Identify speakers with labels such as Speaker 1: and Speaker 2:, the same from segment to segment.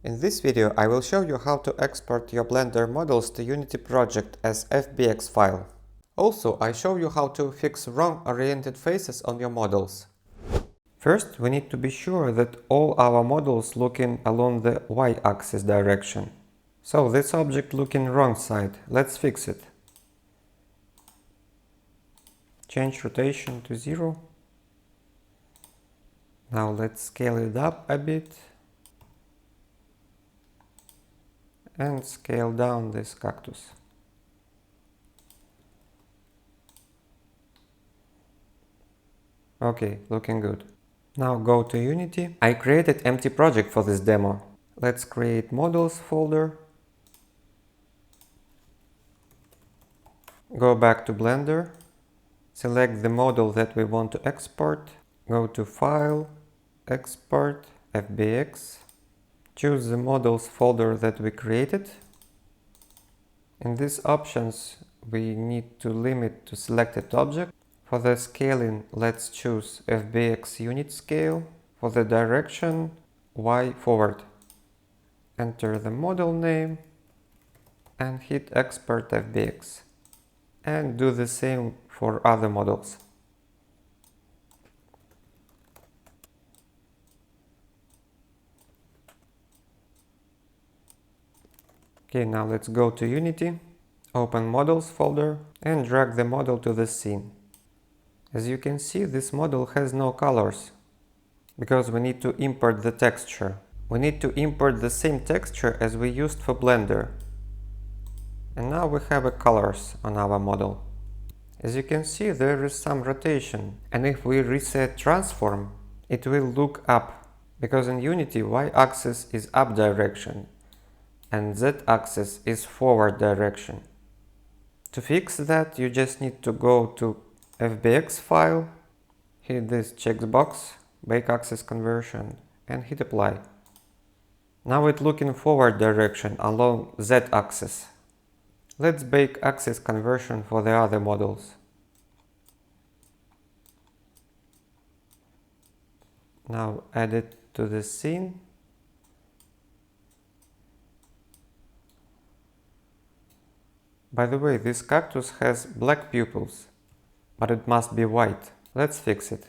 Speaker 1: In this video, I will show you how to export your Blender models to Unity project as FBX file. Also, I show you how to fix wrong oriented faces on your models. First, we need to be sure that all our models looking along the y-axis direction. So this object looking wrong side, let's fix it. Change rotation to 0. Now let's scale it up a bit. And scale down this cactus. Okay, looking good. Now go to Unity. I created empty project for this demo. Let's create models folder. Go back to Blender. Select the model that we want to export. Go to File, Export, FBX. Choose the models folder that we created. In these options, we need to limit to selected object. For the scaling, let's choose FBX unit scale. For the direction, Y forward. Enter the model name and hit Export FBX. And do the same for other models. Okay, now let's go to Unity, open Models folder and drag the model to the scene. As you can see, this model has no colors, because we need to import the texture. We need to import the same texture as we used for Blender. And now we have a colors on our model. As you can see, there is some rotation, and if we reset transform, it will look up, because in Unity y-axis is up direction and z-axis is forward direction. To fix that, you just need to go to FBX file, hit this checkbox, bake axis conversion, and hit apply. Now it's looking forward direction along z-axis. Let's bake axis conversion for the other models. Now add it to the scene. By the way, this cactus has black pupils, but it must be white. Let's fix it.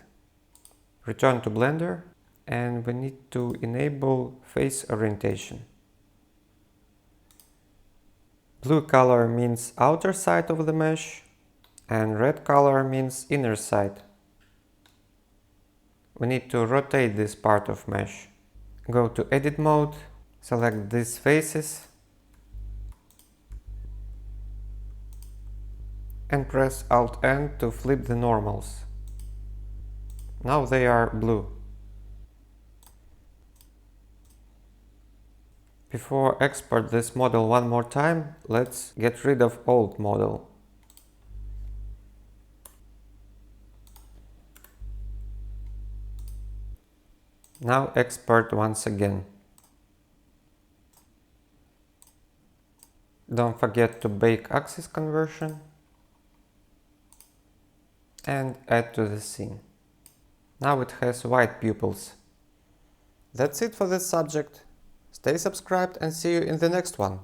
Speaker 1: Return to Blender and we need to enable face orientation. Blue color means outer side of the mesh and red color means inner side. We need to rotate this part of mesh. Go to Edit mode, select these faces and press Alt-N to flip the normals. Now they are blue. Before export this model one more time, let's get rid of old model. Now export once again. Don't forget to bake axis conversion and add to the scene. Now it has white pupils. That's it for this subject. Stay subscribed and see you in the next one.